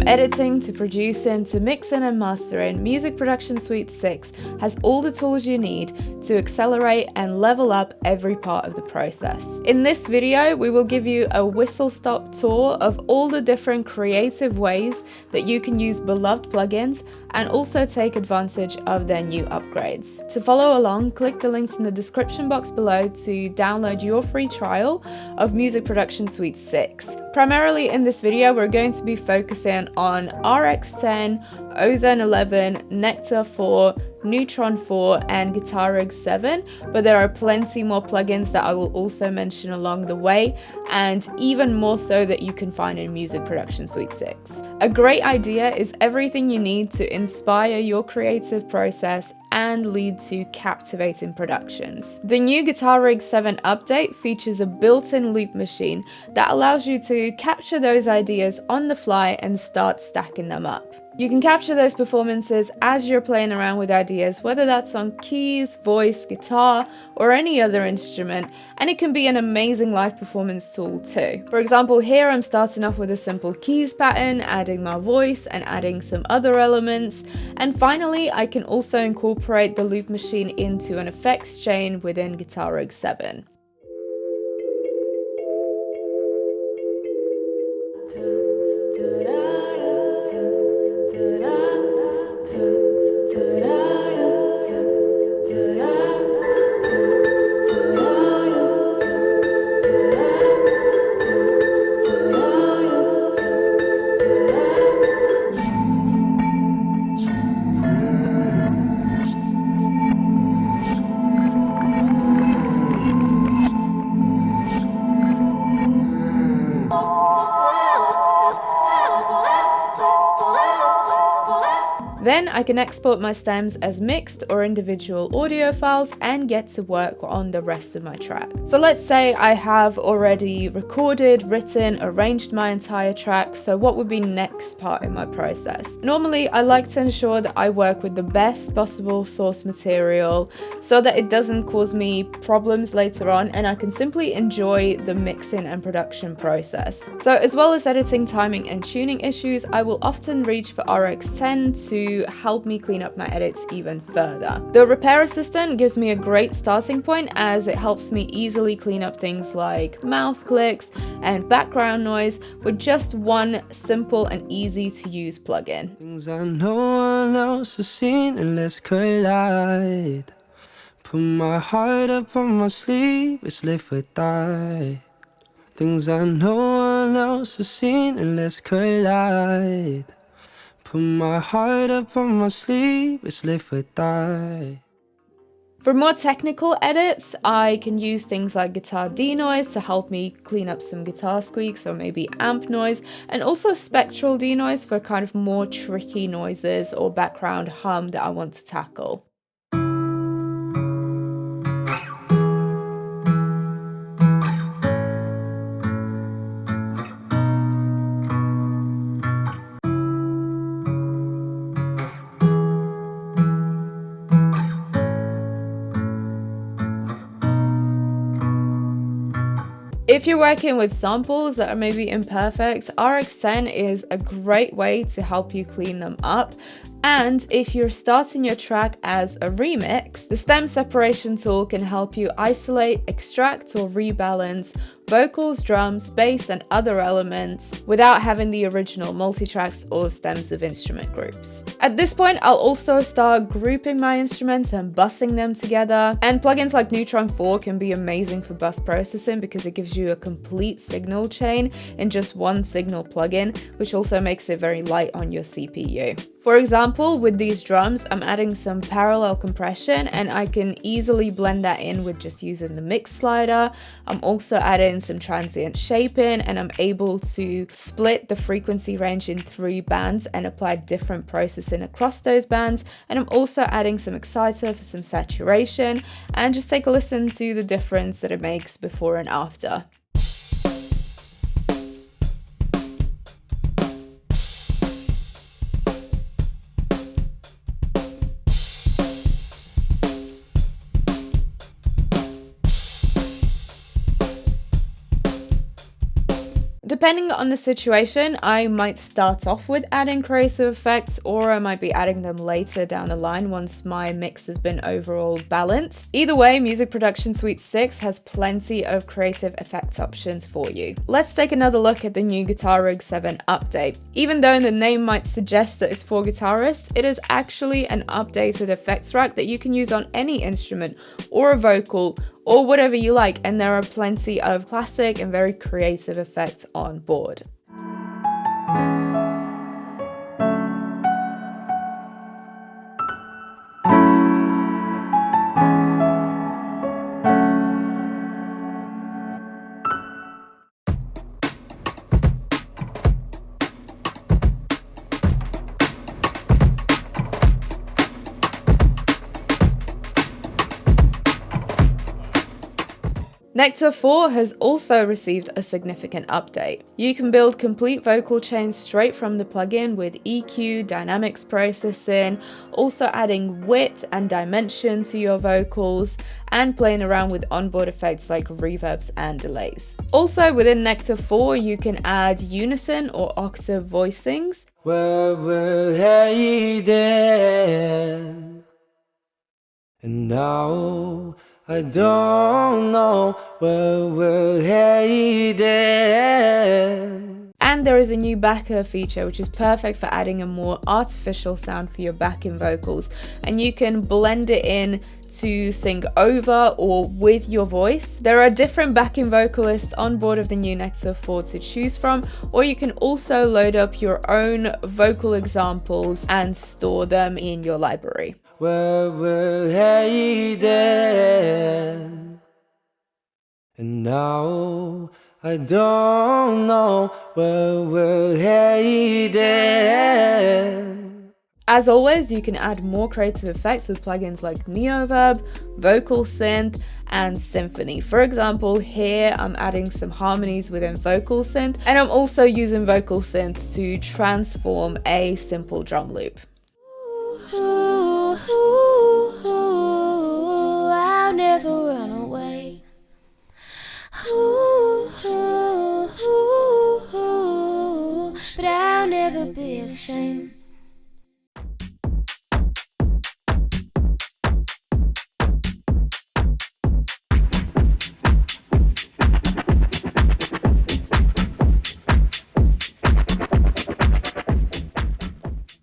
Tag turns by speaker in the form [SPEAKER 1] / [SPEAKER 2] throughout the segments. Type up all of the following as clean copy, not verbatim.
[SPEAKER 1] editing to producing to mixing and mastering, Music Production Suite 6 has all the tools you need to accelerate and level up every part of the process. In this video, we will give you a whistle-stop tour of all the different creative ways that you can use beloved plugins and also take advantage of their new upgrades. To follow along, click the links in the description box below to download your free trial of Music Production Suite 6. Primarily in this video, we're going to be focusing on RX10, Ozone 11, Nectar 4, Neutron 4 and Guitar Rig 7, but there are plenty more plugins that I will also mention along the way, and even more so that you can find in Music Production Suite 6. A great idea is everything you need to inspire your creative process and lead to captivating productions. The new Guitar Rig 7 update features a built-in loop machine that allows you to capture those ideas on the fly and start stacking them up. You can capture those performances as you're playing around with ideas, whether that's on keys, voice, guitar, or any other instrument, and it can be an amazing live performance tool too. For example, here I'm starting off with a simple keys pattern, adding my voice and adding some other elements, and finally I can also incorporate the loop machine into an effects chain within Guitar Rig 7. Then I can export my stems as mixed or individual audio files and get to work on the rest of my track. So let's say I have already recorded, written, arranged my entire track, so what would be next part in my process? Normally I like to ensure that I work with the best possible source material so that it doesn't cause me problems later on and I can simply enjoy the mixing and production process. So as well as editing, timing and tuning issues, I will often reach for RX10 to help me clean up my edits even further. The Repair Assistant gives me a great starting point as it helps me easily clean up things like mouth clicks and background noise with just one simple and easy to use plugin.
[SPEAKER 2] Things I no one else has seen and let's collide. Put my heart up on my sleeve, it's live or die. Things I no one else has seen and let's collide. Put my heart up on my sleeve, it's live or die.
[SPEAKER 1] For more technical edits, I can use things like guitar denoise to help me clean up some guitar squeaks or maybe amp noise, and also spectral denoise for kind of more tricky noises or background hum that I want to tackle. If you're working with samples that are maybe imperfect, RX10 is a great way to help you clean them up. And if you're starting your track as a remix, the stem separation tool can help you isolate, extract or rebalance vocals, drums, bass and other elements without having the original multitracks or stems of instrument groups. At this point, I'll also start grouping my instruments and bussing them together, and plugins like Neutron 4 can be amazing for bus processing because it gives you a complete signal chain in just one signal plugin, which also makes it very light on your CPU. For example, with these drums, I'm adding some parallel compression and I can easily blend that in with just using the mix slider. I'm also adding some transient shaping and I'm able to split the frequency range in 3 bands and apply different processing across those bands. And I'm also adding some exciter for some saturation, and just take a listen to the difference that it makes before and after. Depending on the situation, I might start off with adding creative effects, or I might be adding them later down the line once my mix has been overall balanced. Either way, Music Production Suite 6 has plenty of creative effects options for you. Let's take another look at the new Guitar Rig 7 update. Even though the name might suggest that it's for guitarists, it is actually an updated effects rack that you can use on any instrument or a vocal or whatever you like, and there are plenty of classic and very creative effects on board. Nectar 4 has also received a significant update. You can build complete vocal chains straight from the plugin with EQ, dynamics processing, also adding width and dimension to your vocals, and playing around with onboard effects like reverbs and delays. Also within Nectar 4, you can add unison or octave voicings.
[SPEAKER 2] Where we're heading, and now I don't know where we're heading.
[SPEAKER 1] And there is a new backer feature which is perfect for adding a more artificial sound for your backing vocals, and you can blend it in to sing over or with your voice. There are different backing vocalists on board of the new Nectar 4 to choose from, or you can also load up your own vocal examples and store them in your library.
[SPEAKER 2] Where we're heading, and now I don't know where we're heading.
[SPEAKER 1] As always, you can add more creative effects with plugins like Neoverb, Vocal Synth, and Symphony. For example, here I'm adding some harmonies within Vocal Synth, and I'm also using Vocal Synth to transform a simple drum loop.
[SPEAKER 3] I'll never run away. But I'll never be ashamed.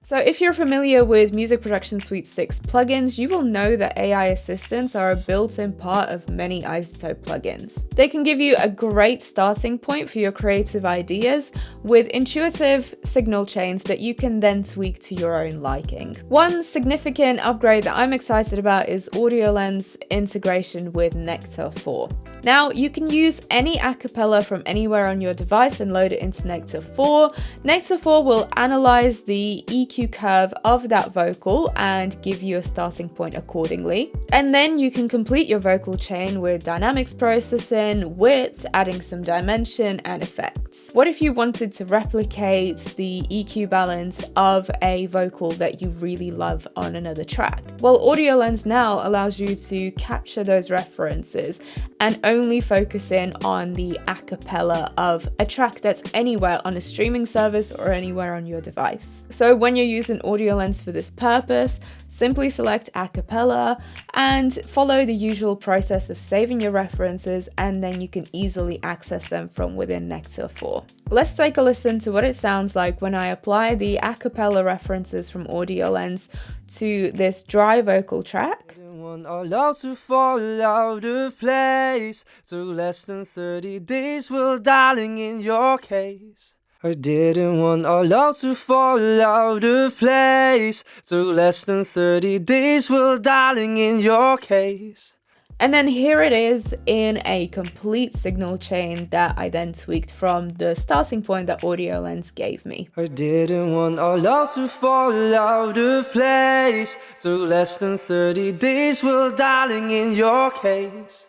[SPEAKER 1] So if you're familiar with Music Production Suite 6 plugins, you will know that AI assistants are a built-in part of many iZotope plugins. They can give you a great starting point for your creative ideas with intuitive signal chains that you can then tweak to your own liking. One significant upgrade that I'm excited about is AudioLens integration with Nectar 4. Now, you can use any acapella from anywhere on your device and load it into Nectar 4. Nectar 4 will analyze the EQ curve of that vocal and give you a starting point accordingly. And then you can complete your vocal chain with dynamics processing, width, adding some dimension and effects. What if you wanted to replicate the EQ balance of a vocal that you really love on another track? Well, AudioLens now allows you to capture those references and only focus in on the acapella of a track that's anywhere on a streaming service or anywhere on your device. So when you're using AudioLens for this purpose, simply select acapella and follow the usual process of saving your references, and then you can easily access them from within Nectar 4. Let's take a listen to what it sounds like when I apply the acapella references from AudioLens to this dry vocal track.
[SPEAKER 2] Our love to fall out of place. Took less than 30 days, well, darling, in your case. I didn't want our love to fall out of place. Took less than 30 days, well, darling, in your case.
[SPEAKER 1] And then here it is in a complete signal chain that I then tweaked from the starting point that AudioLens gave me.
[SPEAKER 2] I didn't want our love to fall out of place. Took less than 30 days, well, darling, in your case.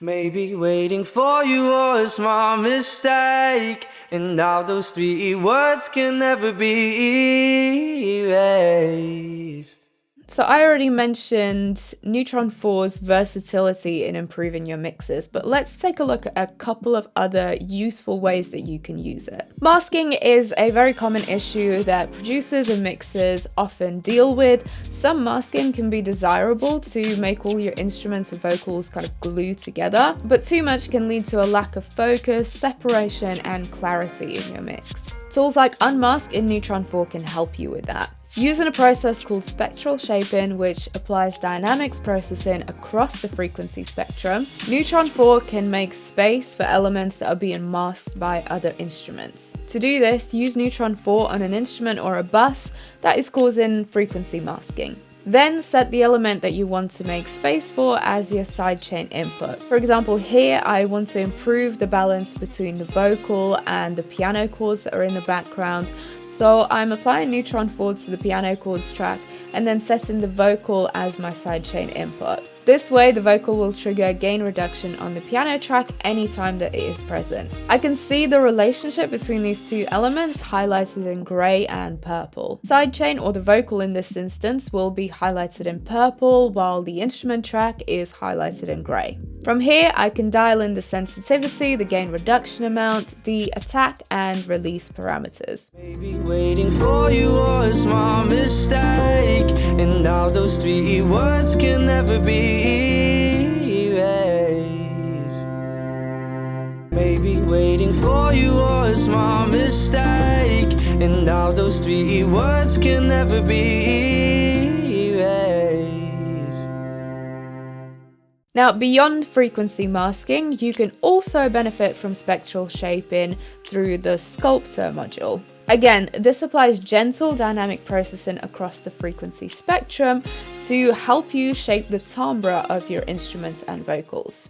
[SPEAKER 2] Maybe waiting for you was my mistake, and now those 3 words can never be erased.
[SPEAKER 1] So I already mentioned Neutron 4's versatility in improving your mixes, but let's take a look at a couple of other useful ways that you can use it. Masking is a very common issue that producers and mixers often deal with. Some masking can be desirable to make all your instruments and vocals kind of glue together, but too much can lead to a lack of focus, separation, and clarity in your mix. Tools like Unmask in Neutron 4 can help you with that. Using a process called spectral shaping, which applies dynamics processing across the frequency spectrum, Neutron 4 can make space for elements that are being masked by other instruments. To do this, use Neutron 4 on an instrument or a bus that is causing frequency masking. Then set the element that you want to make space for as your sidechain input. For example, here I want to improve the balance between the vocal and the piano chords that are in the background. So I'm applying Neutron 4 to the piano chords track and then setting the vocal as my sidechain input. This way the vocal will trigger gain reduction on the piano track anytime that it is present. I can see the relationship between these two elements highlighted in grey and purple. Sidechain, or the vocal in this instance, will be highlighted in purple while the instrument track is highlighted in grey. From here I can dial in the sensitivity, the gain reduction amount, the attack and release parameters.
[SPEAKER 2] Maybe waiting for you was my mistake, and all those 3 words can never be erased. Maybe waiting for you was my mistake, and all those 3 words can never be erased.
[SPEAKER 1] Now, beyond frequency masking, you can also benefit from spectral shaping through the Sculptor module. Again, this applies gentle dynamic processing across the frequency spectrum to help you shape the timbre of your instruments and vocals.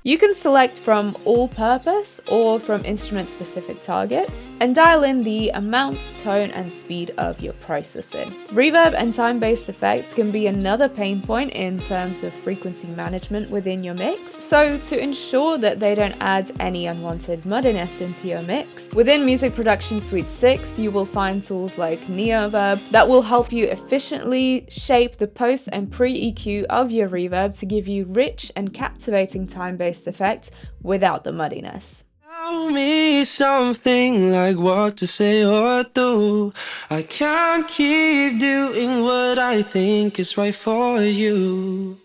[SPEAKER 1] You can select from all-purpose or from instrument-specific targets and dial in the amount, tone, and speed of your processing. Reverb and time-based effects can be another pain point in terms of frequency management within your mix. So to ensure that they don't add any unwanted muddiness into your mix, within Music Production Suite 6, you will find tools like Neoverb that will help you efficiently shape the post and pre-EQ of your reverb to give you rich and captivating time-based effects without the muddiness.
[SPEAKER 2] Tell me something like what to say or do. I can't keep doing what I think is right for you.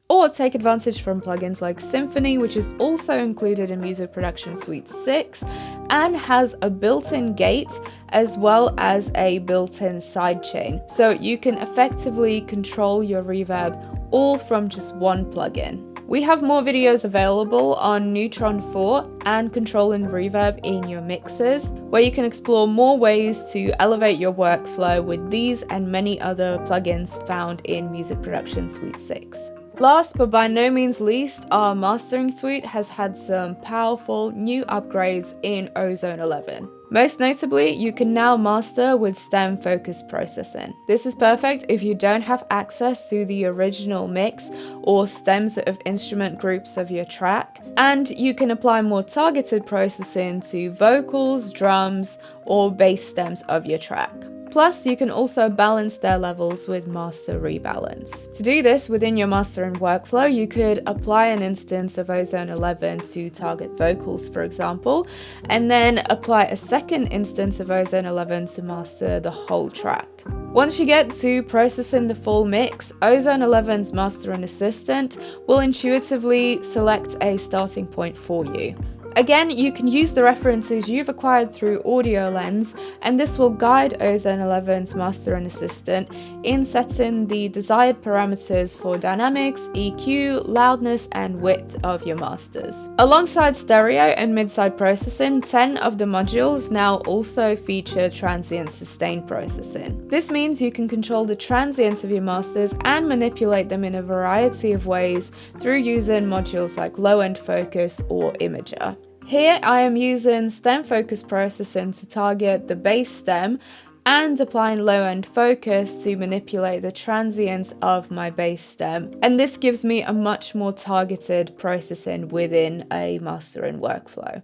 [SPEAKER 1] Or take advantage from plugins like Symphony, which is also included in Music Production Suite 6 and has a built-in gate as well as a built-in sidechain. So you can effectively control your reverb all from just one plugin. We have more videos available on Neutron 4 and controlling reverb in your mixes, where you can explore more ways to elevate your workflow with these and many other plugins found in Music Production Suite 6. Last but by no means least, our mastering suite has had some powerful new upgrades in Ozone 11. Most notably, you can now master with stem focus processing. This is perfect if you don't have access to the original mix or stems of instrument groups of your track, and you can apply more targeted processing to vocals, drums, or bass stems of your track. Plus, you can also balance their levels with Master Rebalance. To do this within your mastering workflow, you could apply an instance of Ozone 11 to target vocals, for example, and then apply a second instance of Ozone 11 to master the whole track. Once you get to processing the full mix, Ozone 11's Mastering Assistant will intuitively select a starting point for you. Again, you can use the references you've acquired through AudioLens, and this will guide Ozone 11's Mastering Assistant in setting the desired parameters for dynamics, EQ, loudness, and width of your masters. Alongside stereo and mid-side processing, 10 of the modules now also feature transient sustain processing. This means you can control the transients of your masters and manipulate them in a variety of ways through using modules like low-end focus or imager. Here I am using stem focus processing to target the bass stem and applying low-end focus to manipulate the transients of my bass stem. And this gives me a much more targeted processing within a mastering workflow.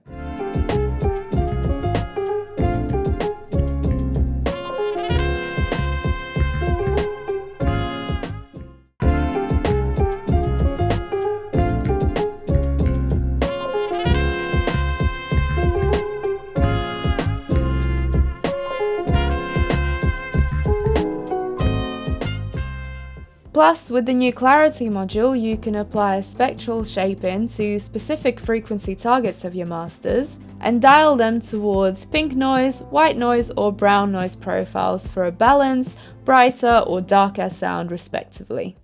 [SPEAKER 1] Plus, with the new Clarity module, you can apply a spectral shaping to specific frequency targets of your masters and dial them towards pink noise, white noise, or brown noise profiles for a balanced, brighter, or darker sound, respectively.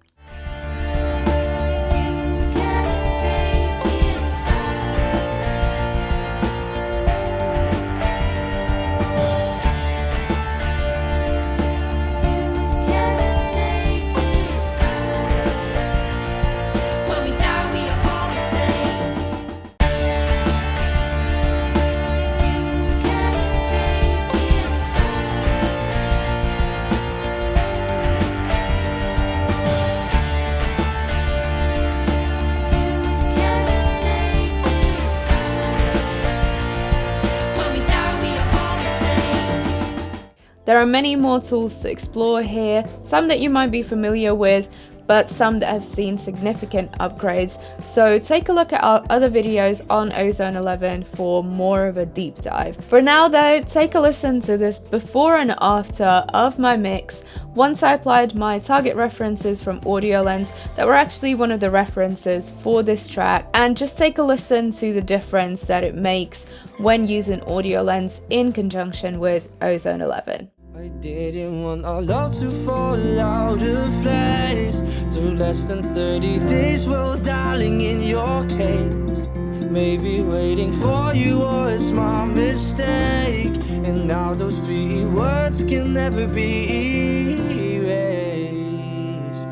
[SPEAKER 1] There are many more tools to explore here, some that you might be familiar with, but some that have seen significant upgrades. So take a look at our other videos on Ozone 11 for more of a deep dive. For now though, take a listen to this before and after of my mix once I applied my target references from Audio Lens that were actually one of the references for this track, and just take a listen to the difference that it makes when using Audio Lens in conjunction with Ozone 11.
[SPEAKER 2] I didn't want our love to fall out of place. To less than 30 days, well, darling, in your case, maybe waiting for you was my mistake. And now those 3 words can never be erased.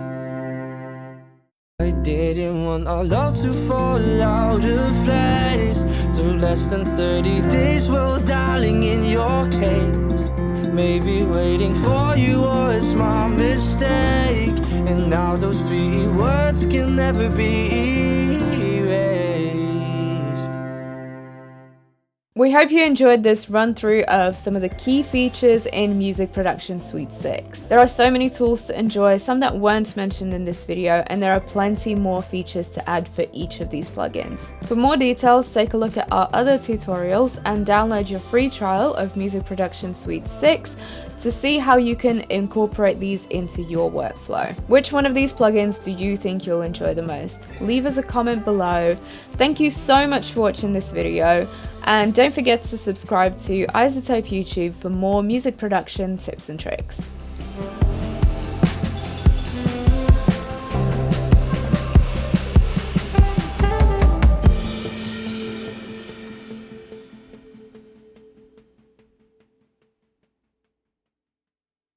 [SPEAKER 2] I didn't want our love to fall out of place. To less than 30 days, well, darling, in your case, maybe waiting for you was my mistake. And now those 3 words can never be erased.
[SPEAKER 1] We hope you enjoyed this run through of some of the key features in Music Production Suite 6. There are so many tools to enjoy, some that weren't mentioned in this video, and there are plenty more features to add for each of these plugins. For more details, take a look at our other tutorials and download your free trial of Music Production Suite 6 to see how you can incorporate these into your workflow. Which one of these plugins do you think you'll enjoy the most? Leave us a comment below. Thank you so much for watching this video, and don't forget to subscribe to iZotope YouTube for more music production tips and tricks.